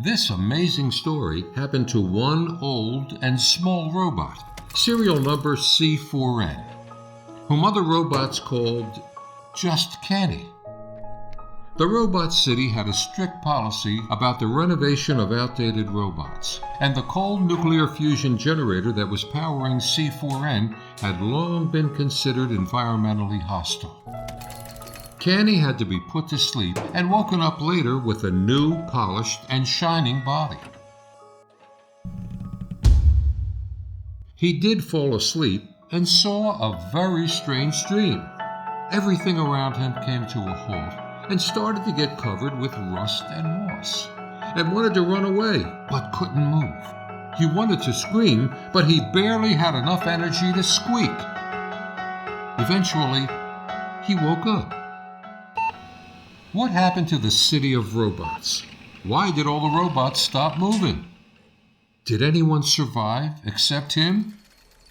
This amazing story happened to one old and small robot, serial number C4N, whom other robots called just Kenny. The robot city had a strict policy about the renovation of outdated robots, and the cold nuclear fusion generator that was powering C4N had long been considered environmentally hostile. Kenny had to be put to sleep and woken up later with a new, polished, and shining body. He did fall asleep and saw a very strange dream. Everything around him came to a halt and started to get covered with rust and moss, and wanted to run away, but couldn't move. He wanted to scream, but he barely had enough energy to squeak. Eventually, he woke up. What happened to the city of robots? Why did all the robots stop moving? Did anyone survive except him?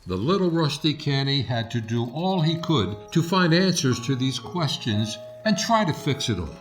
The little rusty Kenny had to do all he could to find answers to these questions and try to fix it all.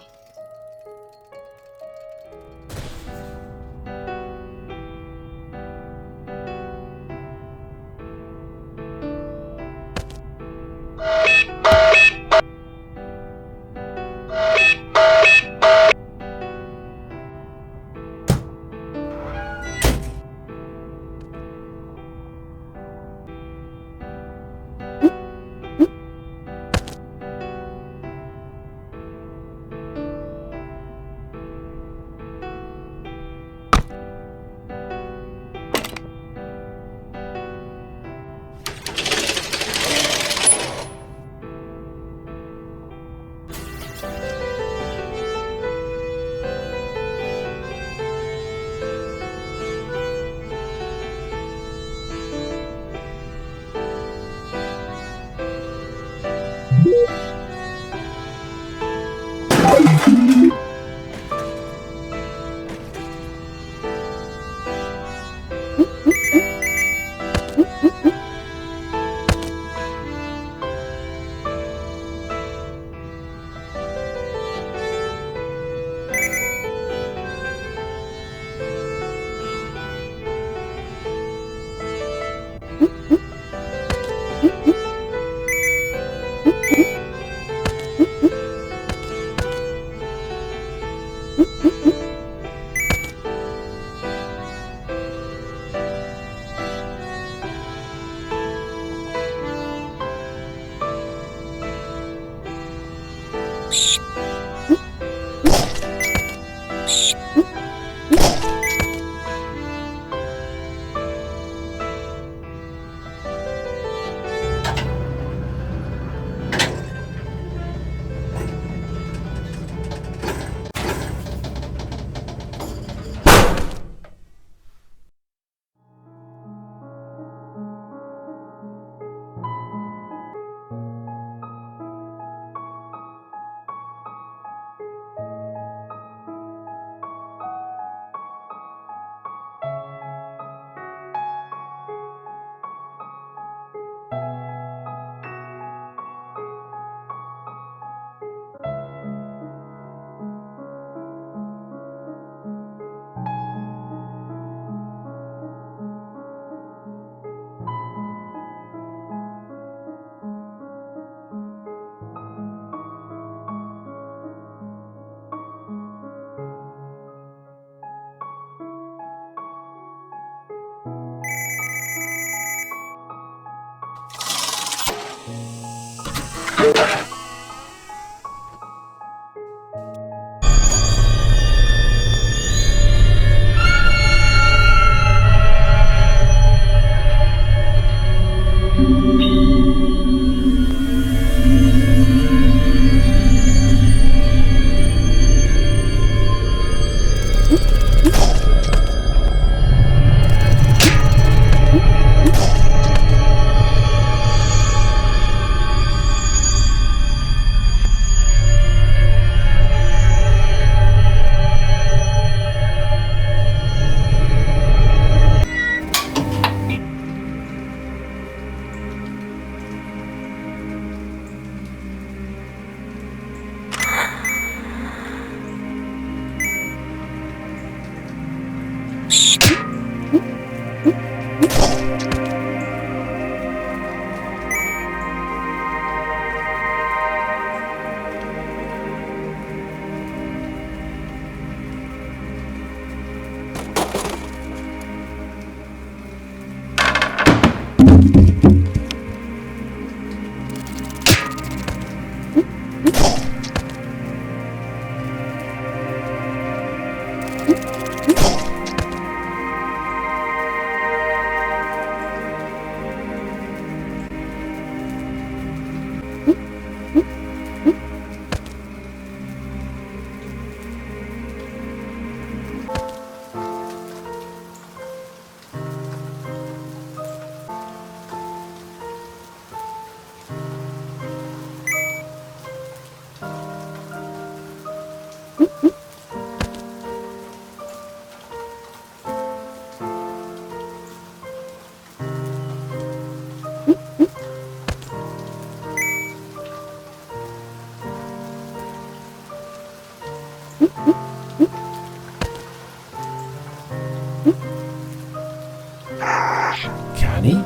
Kenny?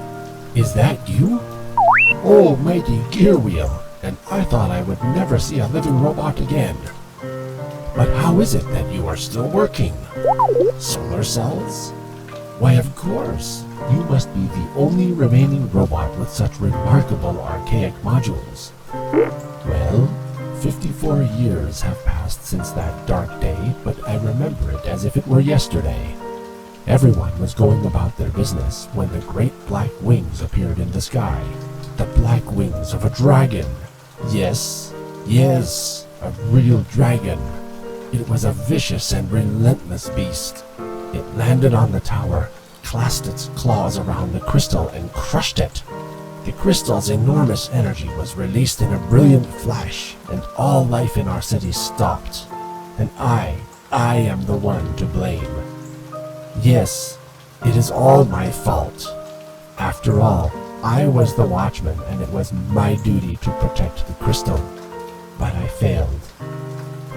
Is that you? Oh, mighty gear wheel, and I thought I would never see a living robot again. But how is it that you are still working? Solar cells? Why, of course. You must be the only remaining robot with such remarkable archaic modules. Well, 54 years have passed since that dark day, but I remember it as if it were yesterday. Everyone was going about their business when the great black wings appeared in the sky. The black wings of a dragon. Yes, a real dragon. It was a vicious and relentless beast. It landed on the tower, clasped its claws around the crystal and crushed it. The crystal's enormous energy was released in a brilliant flash, and all life in our city stopped. And I am the one to blame. Yes, it is all my fault. After all, I was the watchman, and it was my duty to protect the crystal. But I failed.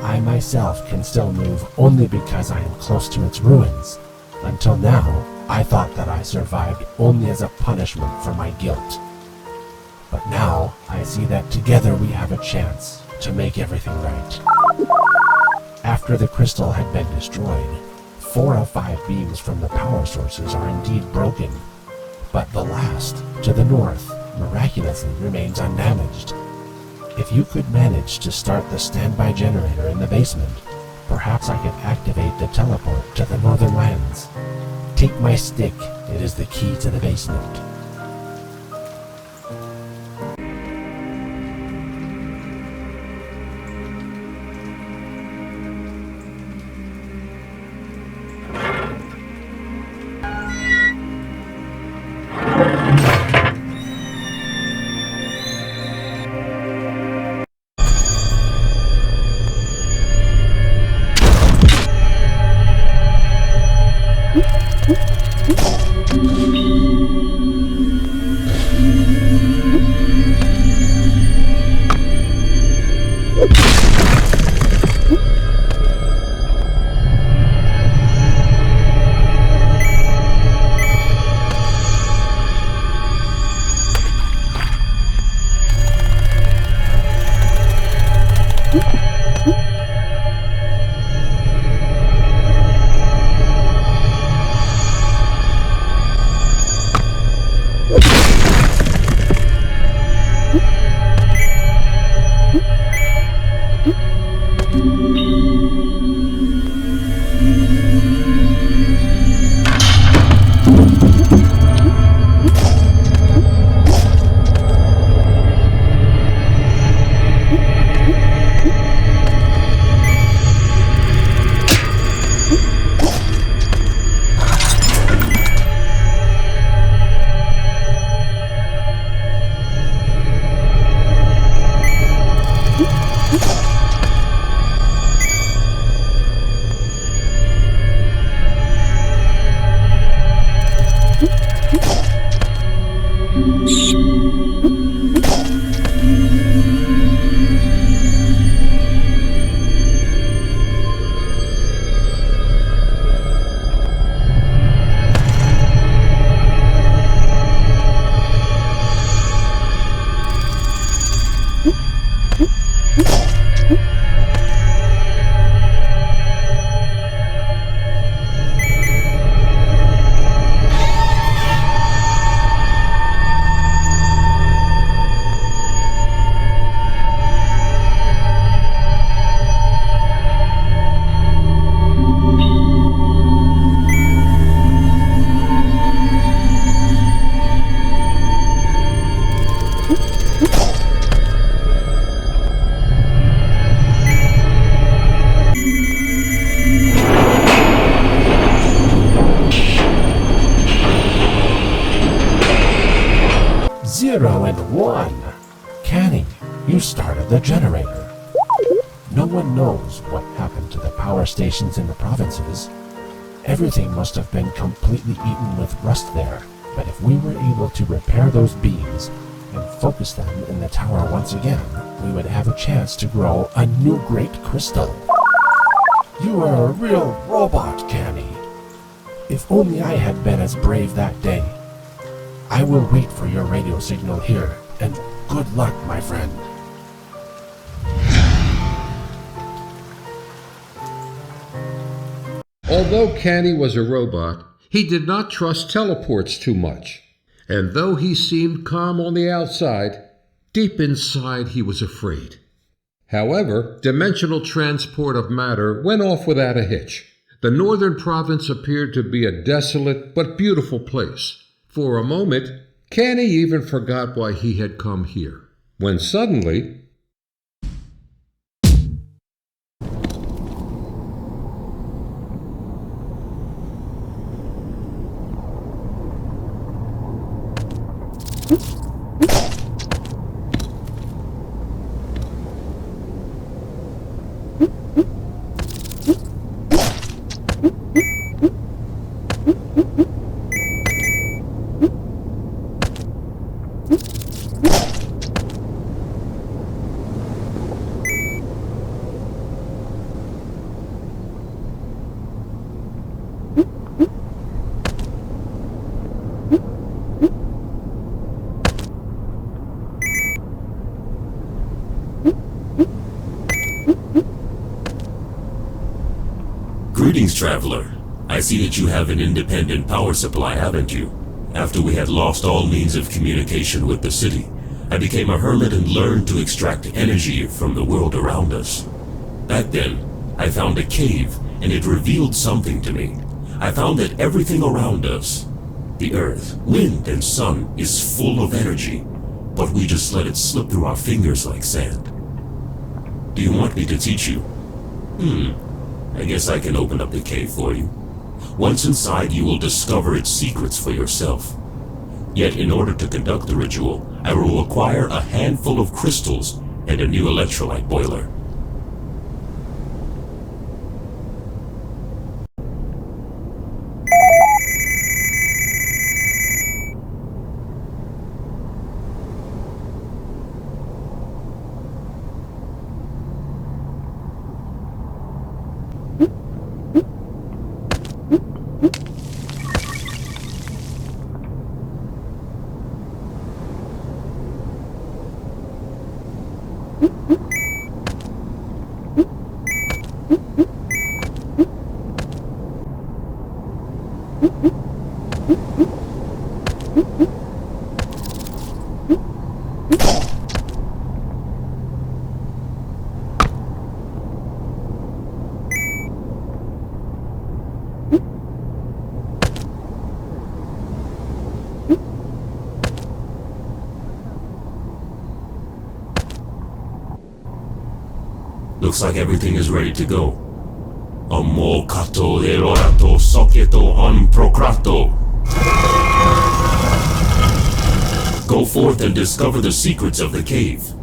I myself can still move only because I am close to its ruins. Until now, I thought that I survived only as a punishment for my guilt. But now, I see that together we have a chance to make everything right. After the crystal had been destroyed, 4 of 5 beams from the power sources are indeed broken, but the last, to the north, miraculously remains undamaged. If you could manage to start the standby generator in the basement, perhaps I could activate the teleport to the northern lands. Take my stick, it is the key to the basement. Zero and one. Kenny, you started the generator. No one knows what happened to the power stations in the provinces. Everything must have been completely eaten with rust there, but if we were able to repair those beams and focus them in the tower once again, we would have a chance to grow a new great crystal. You are a real robot, Canny. If only I had been as brave that day. I will wait for your radio signal here, and good luck, my friend. Although Canny was a robot, he did not trust teleports too much. And though he seemed calm on the outside, deep inside he was afraid. However, dimensional transport of matter went off without a hitch. The northern province appeared to be a desolate but beautiful place. For a moment, Canny even forgot why he had come here, when suddenly... Greetings, traveler. I see that you have an independent power supply, haven't you? After we had lost all means of communication with the city, I became a hermit and learned to extract energy from the world around us. Back then, I found a cave, and it revealed something to me. I found that everything around us, the earth, wind, and sun, is full of energy, but we just let it slip through our fingers like sand. Do you want me to teach you? I guess I can open up the cave for you. Once inside, you will discover its secrets for yourself. Yet in order to conduct the ritual, I will acquire a handful of crystals and a new electrolyte boiler. Looks like everything is ready to go. Amo kato erorato soketo on procrato. Go forth and discover the secrets of the cave.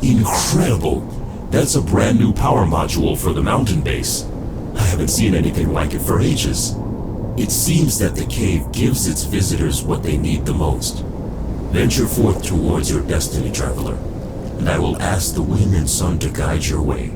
Incredible! That's a brand new power module for the mountain base. I haven't seen anything like it for ages. It seems that the cave gives its visitors what they need the most. Venture forth towards your destiny, traveler, and I will ask the wind and sun to guide your way.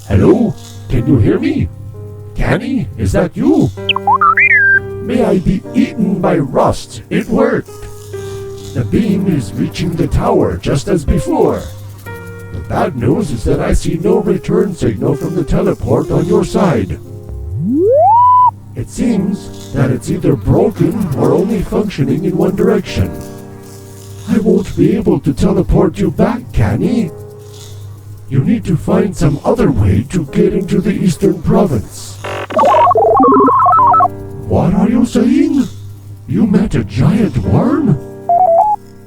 Hello? Can you hear me? Kani, is that you? May I be eaten by rust? It worked. The beam is reaching the tower just as before. The bad news is that I see no return signal from the teleport on your side. It seems that it's either broken or only functioning in one direction. I won't be able to teleport you back, Kani. You need to find some other way to get into the Eastern Province. What are you saying? You met a giant worm?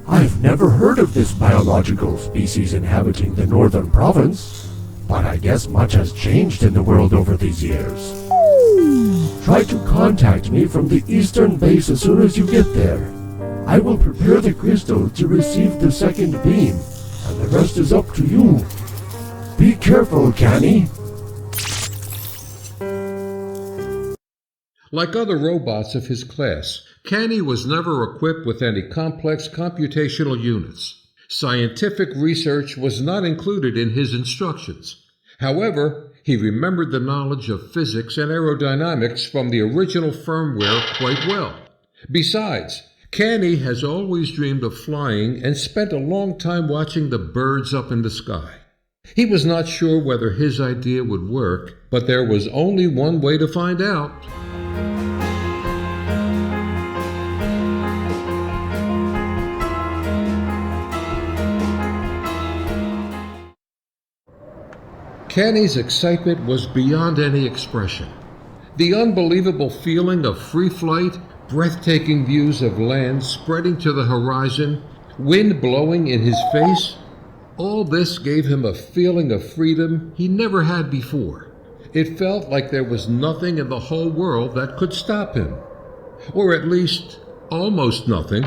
I've never heard of this biological species inhabiting the Northern Province, but I guess much has changed in the world over these years. Try to contact me from the eastern base as soon as you get there. I will prepare the crystal to receive the second beam, and the rest is up to you. Be careful, Kani. Like other robots of his class, Kani was never equipped with any complex computational units. Scientific research was not included in his instructions. However, he remembered the knowledge of physics and aerodynamics from the original firmware quite well. Besides, Kani has always dreamed of flying and spent a long time watching the birds up in the sky. He was not sure whether his idea would work, but there was only one way to find out. Kani's excitement was beyond any expression. The unbelievable feeling of free flight, breathtaking views of land spreading to the horizon, wind blowing in his face, all this gave him a feeling of freedom he never had before. It felt like there was nothing in the whole world that could stop him. Or at least, almost nothing.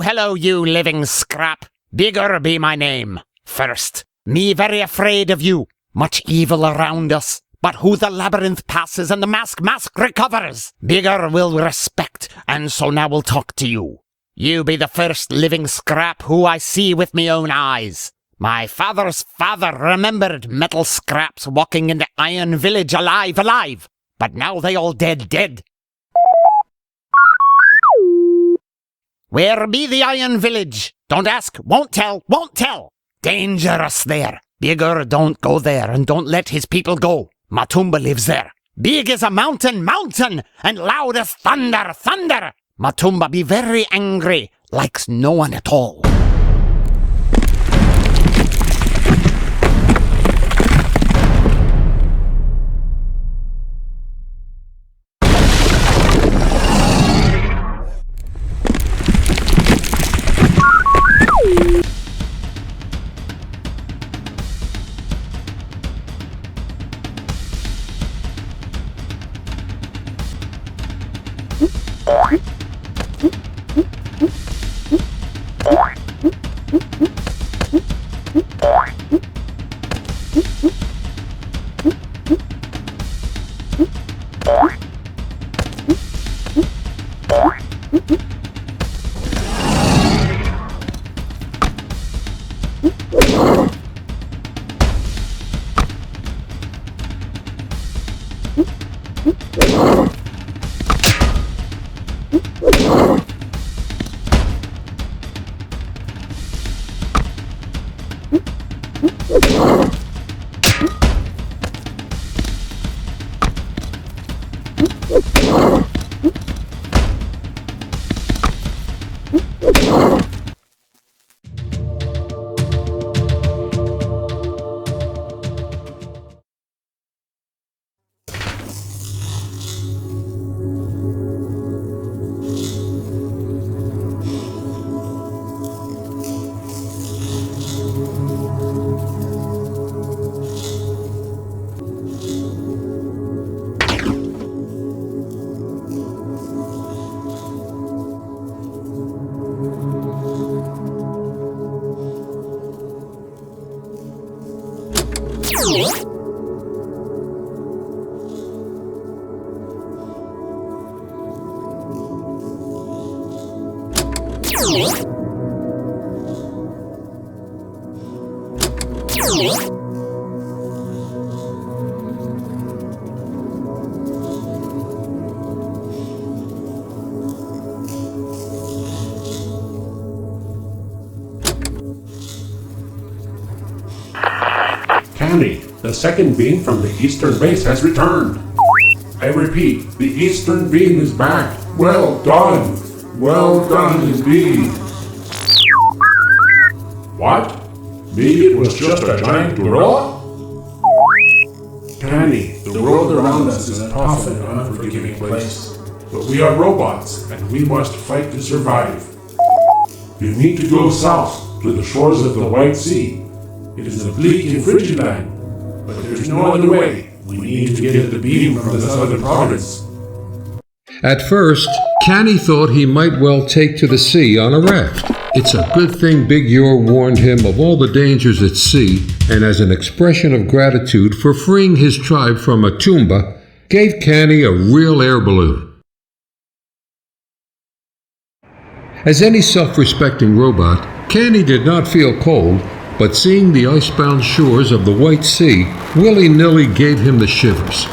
Hello, you living scrap. Bigger be my name. First, me very afraid of you. Much evil around us. But who the labyrinth passes and the mask recovers. Bigger will respect, and so now we'll talk to you. You be the first living scrap who I see with me own eyes. My father's father remembered metal scraps walking in the iron village alive. But now they all dead. Where be the iron village? Don't ask, won't tell. Dangerous there. Bigger don't go there, and don't let his people go. Matumba lives there. Big as a mountain, and loud as thunder. Matumba be very angry, likes no one at all. Kennedy, the second beam from the eastern base has returned. I repeat, the eastern beam is back. Well done. Well done indeed. What? Maybe it was just a giant gorilla? Kennedy, the world around us is a tough and unforgiving place. But we are robots, and we must fight to survive. You need to go south, to the shores of the White Sea. It is a bleak and frigid land, but there's no other way. We need to get the beam from the southern province. At first, Canny thought he might well take to the sea on a raft. It's a good thing Big Yor warned him of all the dangers at sea, and as an expression of gratitude for freeing his tribe from Matumba, gave Canny a real air balloon. As any self-respecting robot, Canny did not feel cold, but seeing the icebound shores of the White Sea willy-nilly gave him the shivers.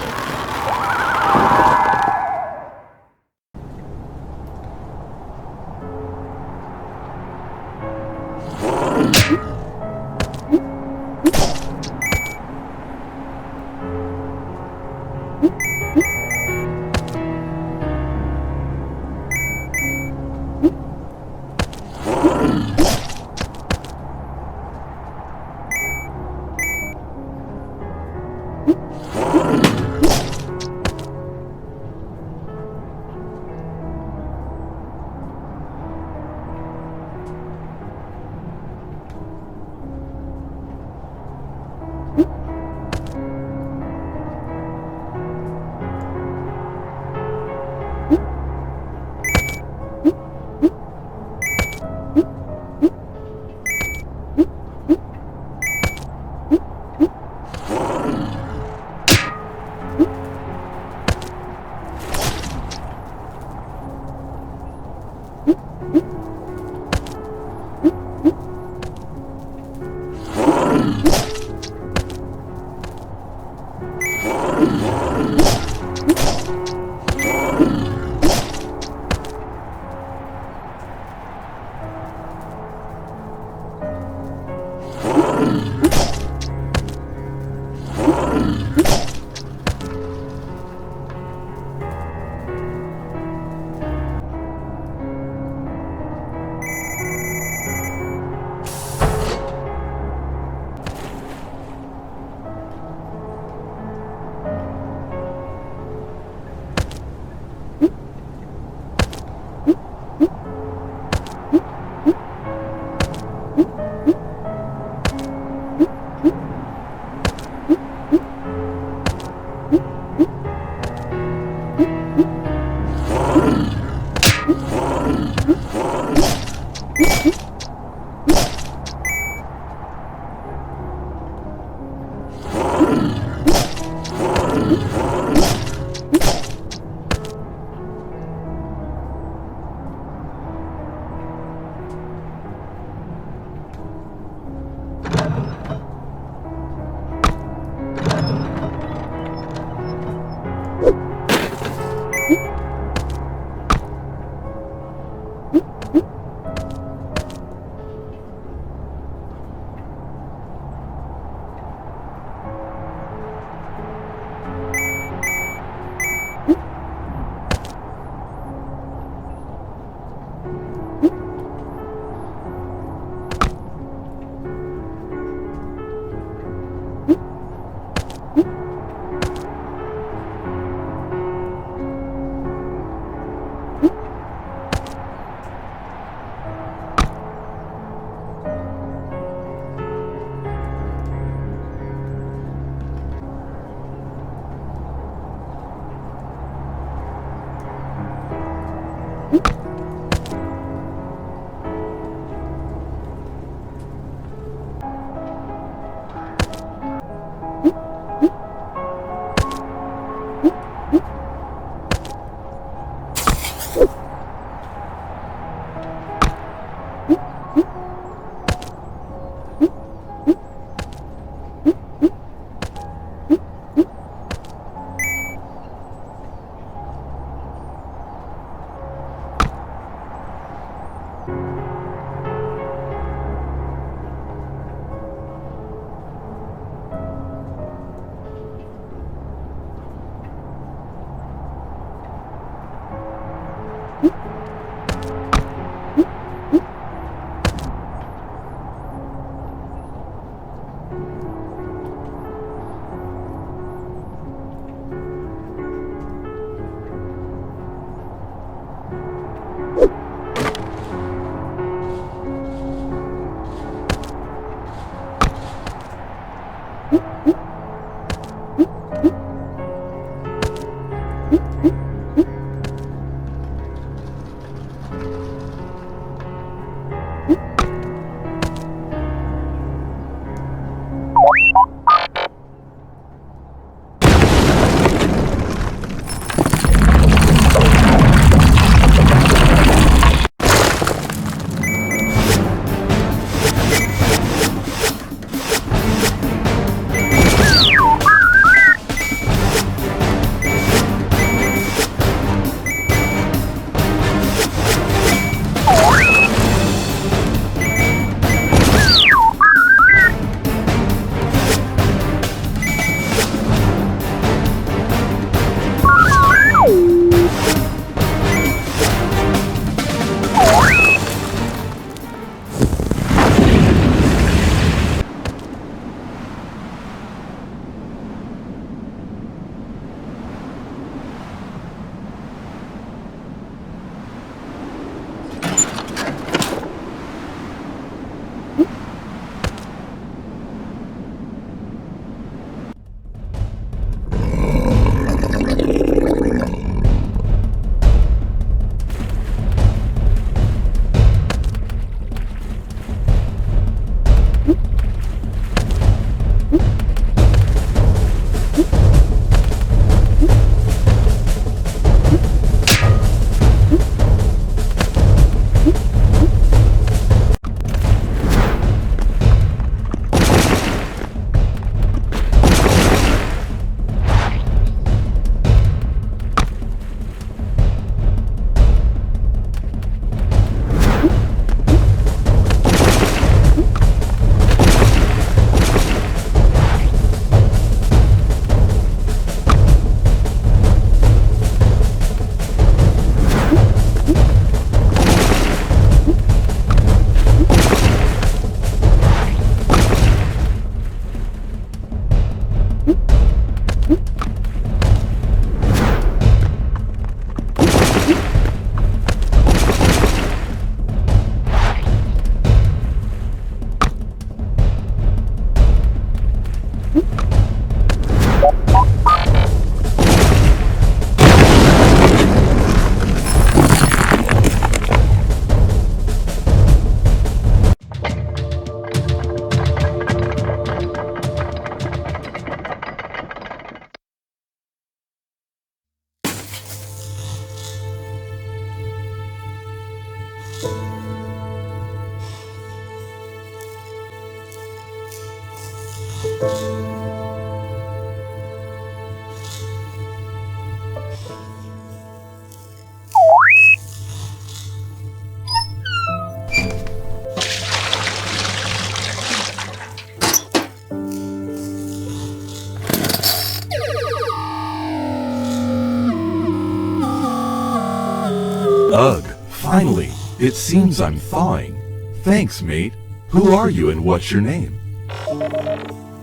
Ugh, finally! It seems I'm thawing. Thanks, mate. Who are you and what's your name?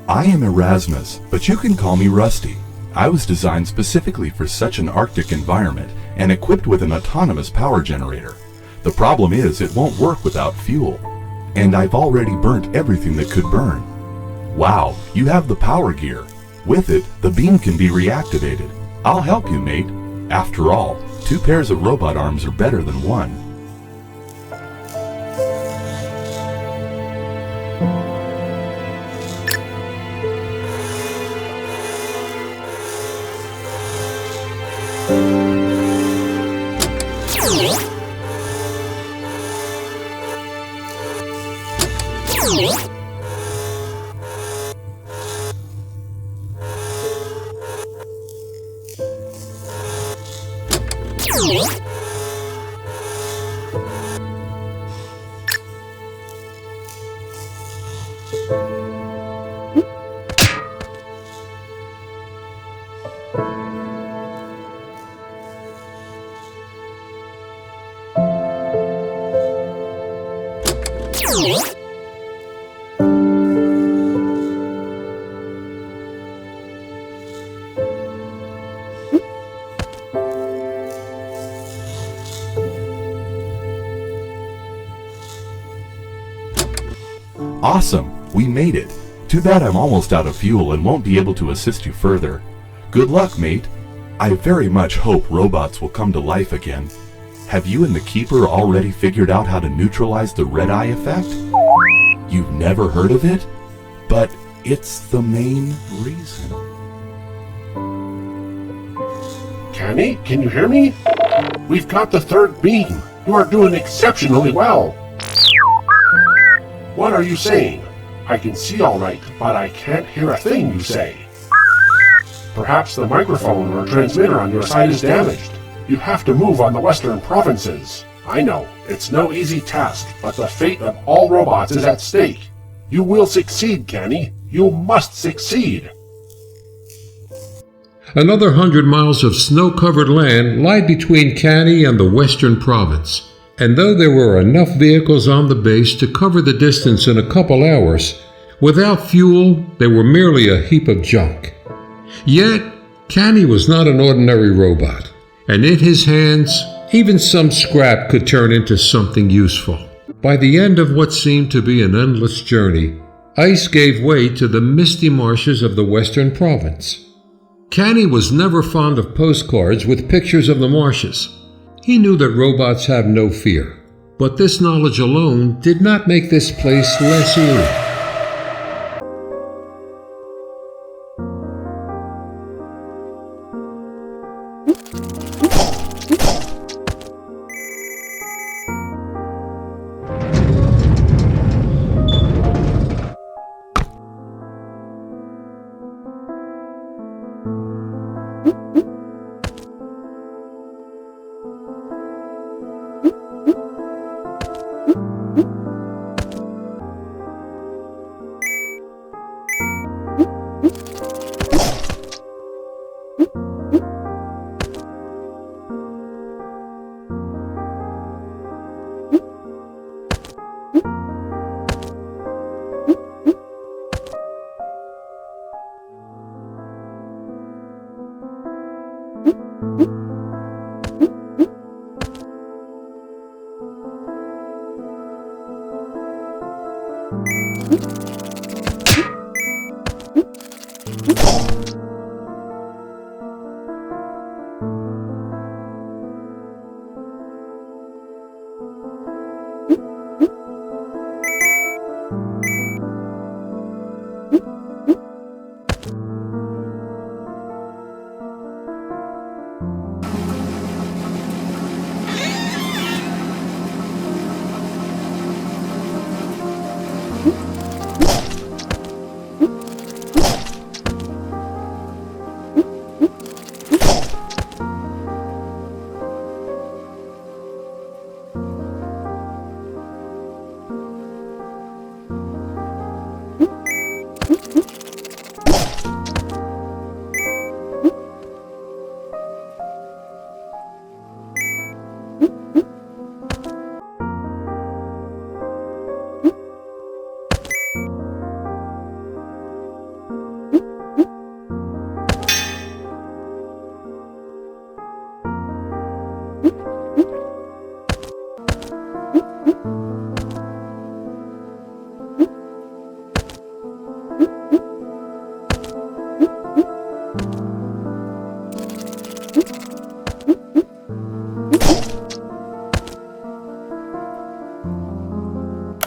I am Erasmus, but you can call me Rusty. I was designed specifically for such an Arctic environment and equipped with an autonomous power generator. The problem is it won't work without fuel. And I've already burnt everything that could burn. Wow, you have the power gear. With it, the beam can be reactivated. I'll help you, mate. After all, 2 pairs of robot arms are better than 1. Awesome! We made it! Too bad I'm almost out of fuel and won't be able to assist you further. Good luck, mate! I very much hope robots will come to life again. Have you and the Keeper already figured out how to neutralize the red-eye effect? You've never heard of it? But it's the main reason. Kenny, can you hear me? We've got the 3rd beam. You are doing exceptionally well. What are you saying? I can see all right, but I can't hear a thing you say. Perhaps the microphone or transmitter on your side is damaged. You have to move on the western provinces. I know, it's no easy task, but the fate of all robots is at stake. You will succeed, Kenny. You must succeed. Another 100 miles of snow-covered land lie between Canny and the western province, and though there were enough vehicles on the base to cover the distance in a couple hours, without fuel they were merely a heap of junk. Yet, Canny was not an ordinary robot, and in his hands, even some scrap could turn into something useful. By the end of what seemed to be an endless journey, ice gave way to the misty marshes of the western province. Canny was never fond of postcards with pictures of the marshes. He knew that robots have no fear, but this knowledge alone did not make this place less eerie.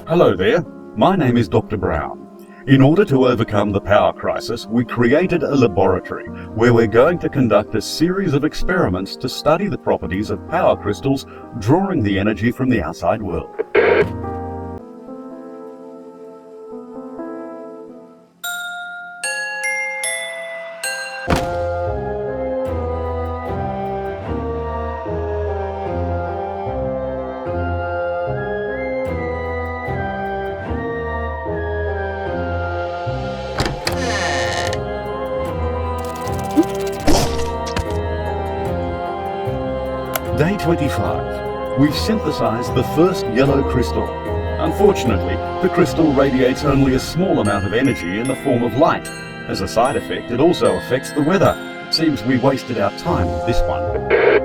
Hello there, my name is Dr. Brown. In order to overcome the power crisis, we created a laboratory where we're going to conduct a series of experiments to study the properties of power crystals, drawing the energy from the outside world. Day 25. We've synthesized the first yellow crystal. Unfortunately, the crystal radiates only a small amount of energy in the form of light. As a side effect, it also affects the weather. It seems we wasted our time with this one.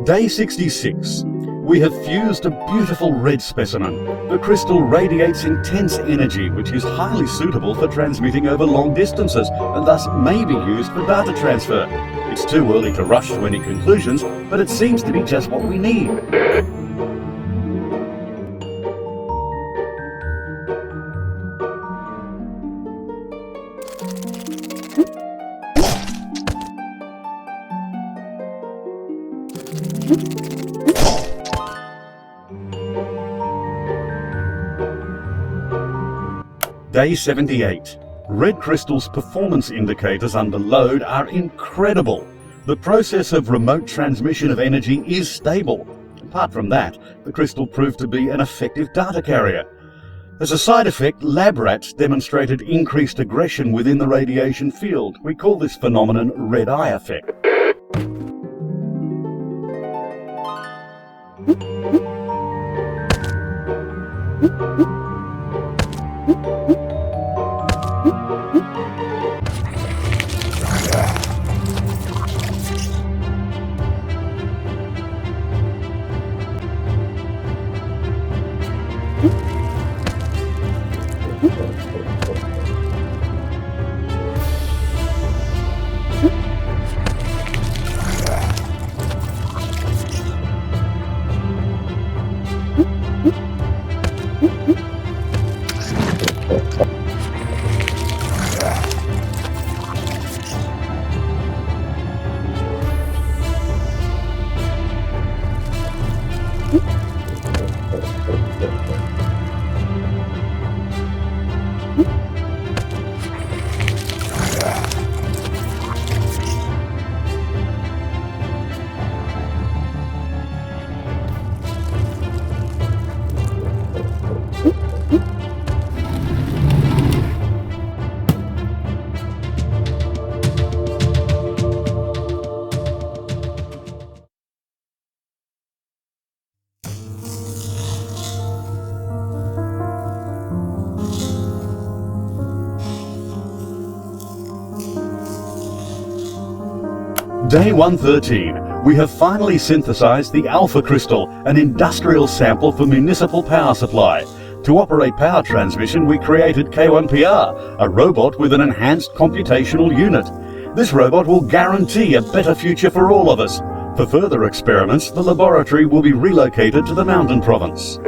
Day 66. We have fused a beautiful red specimen. The crystal radiates intense energy, which is highly suitable for transmitting over long distances, and thus may be used for data transfer. It's too early to rush to any conclusions, but it seems to be just what we need. Day 78. Red crystal's performance indicators under load are incredible. The process of remote transmission of energy is stable. Apart from that, the crystal proved to be an effective data carrier. As a side effect, lab rats demonstrated increased aggression within the radiation field. We call this phenomenon red eye effect. Day 113. We have finally synthesized the alpha crystal, an industrial sample for municipal power supply. To operate power transmission, we created K1PR, a robot with an enhanced computational unit. This robot will guarantee a better future for all of us. For further experiments, the laboratory will be relocated to the mountain province.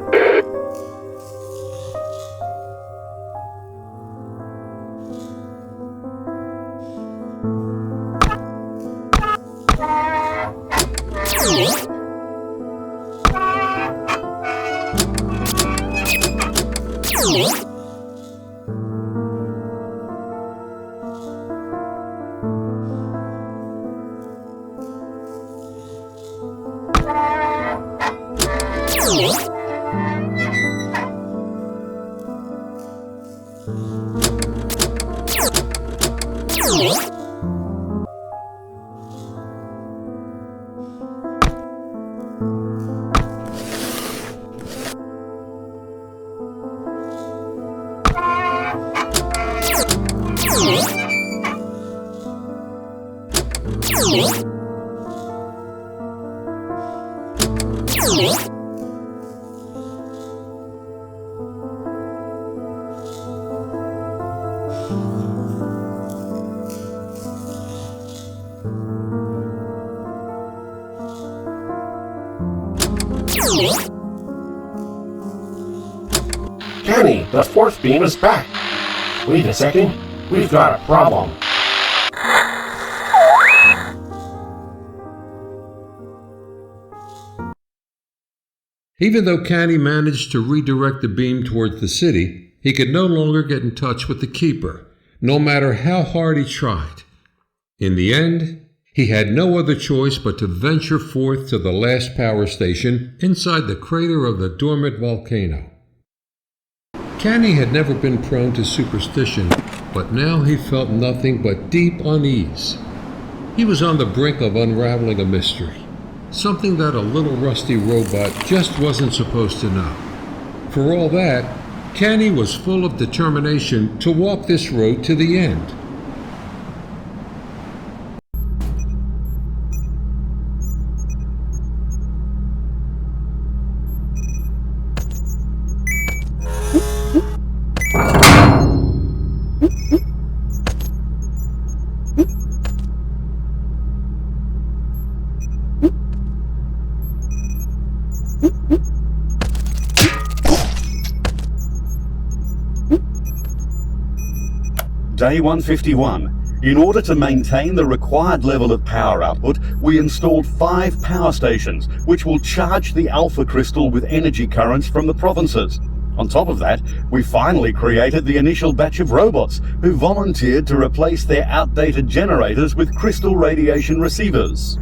Kenny, the fourth beam is back. Wait a second, we've got a problem. Even though Canny managed to redirect the beam towards the city, he could no longer get in touch with the Keeper, no matter how hard he tried. In the end, he had no other choice but to venture forth to the last power station inside the crater of the dormant volcano. Canny had never been prone to superstition, but now he felt nothing but deep unease. He was on the brink of unraveling a mystery, something that a little rusty robot just wasn't supposed to know. For all that, Canny was full of determination to walk this road to the end. Day 151. In order to maintain the required level of power output, we installed 5 power stations, which will charge the alpha crystal with energy currents from the provinces. On top of that, we finally created the initial batch of robots, who volunteered to replace their outdated generators with crystal radiation receivers.